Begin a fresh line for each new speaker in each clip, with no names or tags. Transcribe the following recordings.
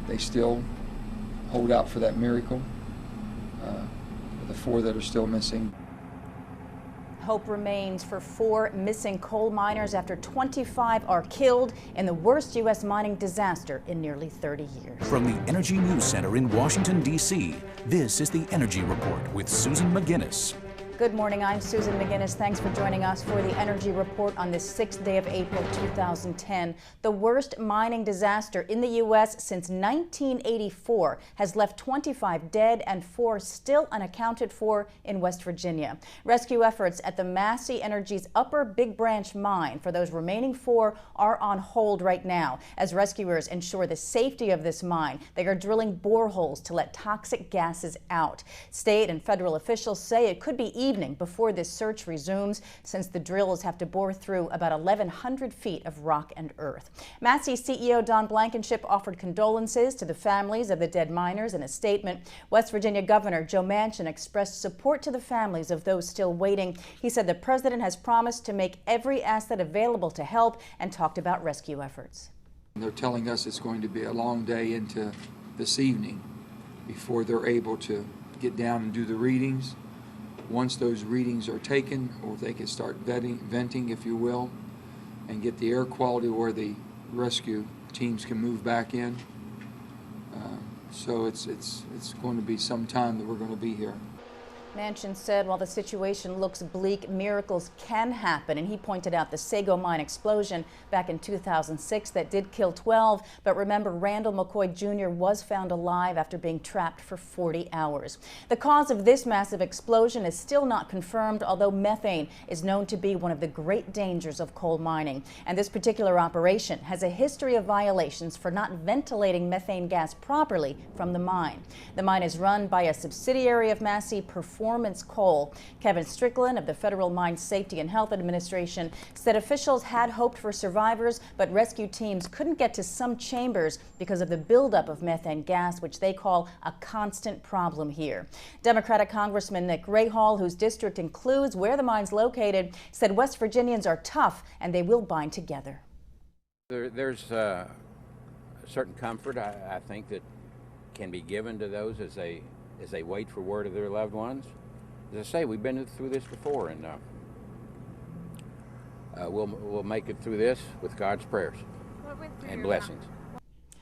they still hold out for that miracle. The 4 that are still missing.
Hope remains for 4 missing coal miners after 25 are killed in the worst U.S. mining disaster in nearly 30 years.
From the Energy News Center in Washington, D.C., this is the Energy Report with Susan McGinnis.
Good morning, I'm Susan McGinnis. Thanks for joining us for the Energy Report on this 6th day of April 2010. The worst mining disaster in the U.S. since 1984 has left 25 dead and 4 still unaccounted for in West Virginia. Rescue efforts at the Massey Energy's Upper Big Branch mine for those remaining 4 are on hold right now as rescuers ensure the safety of this mine. They are drilling boreholes to let toxic gases out. State and federal officials say it could be evening before this search resumes, since the drills have to bore through about 1,100 feet of rock and earth. Massey CEO Don Blankenship offered condolences to the families of the dead miners in a statement. West Virginia Governor Joe Manchin expressed support to the families of those still waiting. He said the president has promised to make every asset available to help and talked about rescue efforts.
They're telling us it's going to be a long day into this evening before they're able to get down and do the readings. Once those readings are taken, or they can start venting, if you will, and get the air quality where the rescue teams can move back in. So it's going to be some time that we're going to be here.
Manchin said while the situation looks bleak, miracles can happen, and he pointed out the Sago mine explosion back in 2006 that did kill 12. But remember, Randall McCoy Jr. was found alive after being trapped for 40 hours. The cause of this massive explosion is still not confirmed, although methane is known to be one of the great dangers of coal mining. And this particular operation has a history of violations for not ventilating methane gas properly from the mine. The mine is run by a subsidiary of Massey, Performance Coal. Kevin Strickland of the Federal Mine Safety and Health Administration said officials had hoped for survivors, but rescue teams couldn't get to some chambers because of the buildup of methane gas, which they call a constant problem here. Democratic Congressman Nick Rahal, whose district includes where the mine's located, said West Virginians are tough and they will bind together.
There's a certain comfort, I think, that can be given to those as they wait for word of their loved ones. As I say, we've been through this before, and we'll make it through this with God's prayers and blessings.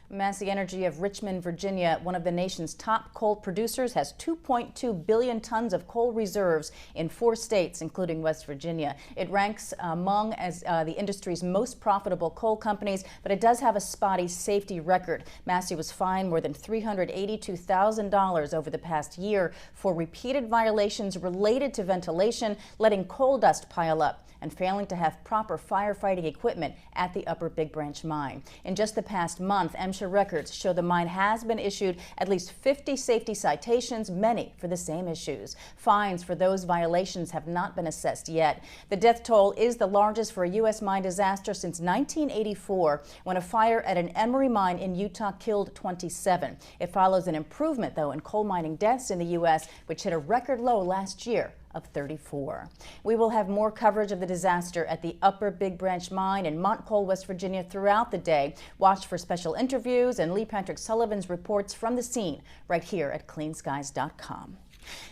Massey Energy of Richmond, Virginia, one of the nation's top coal producers, has 2.2 billion tons of coal reserves in 4 states, including West Virginia. It ranks among the industry's most profitable coal companies, but it does have a spotty safety record. Massey was fined more than $382,000 over the past year for repeated violations related to ventilation, letting coal dust pile up, and failing to have proper firefighting equipment at the Upper Big Branch mine. In just the past month, MSHA records show the mine has been issued at least 50 safety citations, many for the same issues. Fines for those violations have not been assessed yet. The death toll is the largest for a U.S. mine disaster since 1984, when a fire at an Emery mine in Utah killed 27. It follows an improvement, though, in coal mining deaths in the U.S., which hit a record low last year of 34. We will have more coverage of the disaster at the Upper Big Branch mine in Montcoal, West Virginia throughout the day. Watch for special interviews and Lee Patrick Sullivan's reports from the scene right here at cleanskies.com.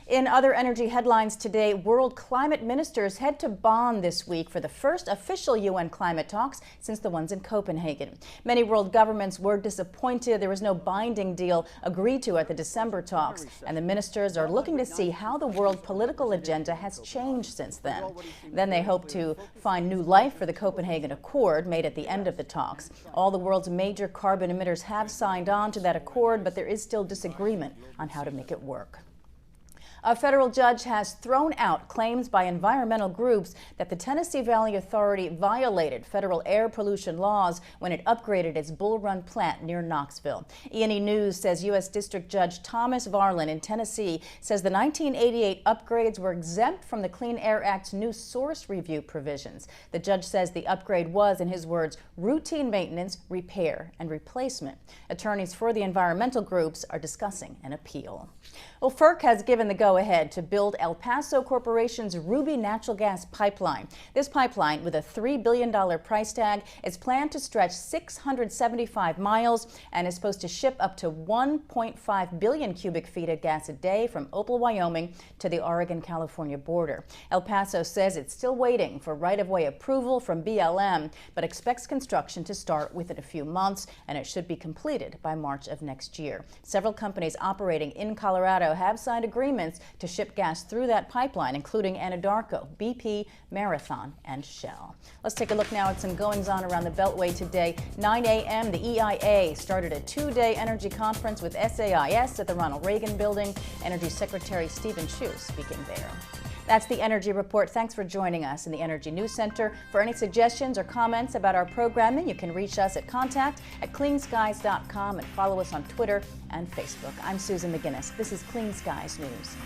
In other energy headlines today, world climate ministers head to Bonn this week for the first official UN climate talks since the ones in Copenhagen. Many world governments were disappointed there was no binding deal agreed to at the December talks, and the ministers are looking to see how the world political agenda has changed since then. Then they hope to find new life for the Copenhagen Accord made at the end of the talks. All the world's major carbon emitters have signed on to that accord, but there is still disagreement on how to make it work. A federal judge has thrown out claims by environmental groups that the Tennessee Valley Authority violated federal air pollution laws when it upgraded its Bull Run plant near Knoxville. E&E News says U.S. District Judge Thomas Varlin in Tennessee says the 1988 upgrades were exempt from the Clean Air Act's new source review provisions. The judge says the upgrade was, in his words, routine maintenance, repair, and replacement. Attorneys for the environmental groups are discussing an appeal. Well, FERC has given the go go-ahead to build El Paso Corporation's Ruby natural gas pipeline. This pipeline, with a $3 billion price tag, is planned to stretch 675 miles and is supposed to ship up to 1.5 billion cubic feet of gas a day from Opal, Wyoming to the Oregon-California border. El Paso says it's still waiting for right-of-way approval from BLM, but expects construction to start within a few months, and it should be completed by March of next year. Several companies operating in Colorado have signed agreements to ship gas through that pipeline, including Anadarko, BP, Marathon, and Shell. Let's take a look now at some goings-on around the Beltway today. 9 a.m., the EIA started a two-day energy conference with SAIS at the Ronald Reagan Building. Energy Secretary Stephen Chu speaking there. That's the Energy Report. Thanks for joining us in the Energy News Center. For any suggestions or comments about our programming, you can reach us at contact@cleanskies.com and follow us on Twitter and Facebook. I'm Susan McGinnis. This is Clean Skies News.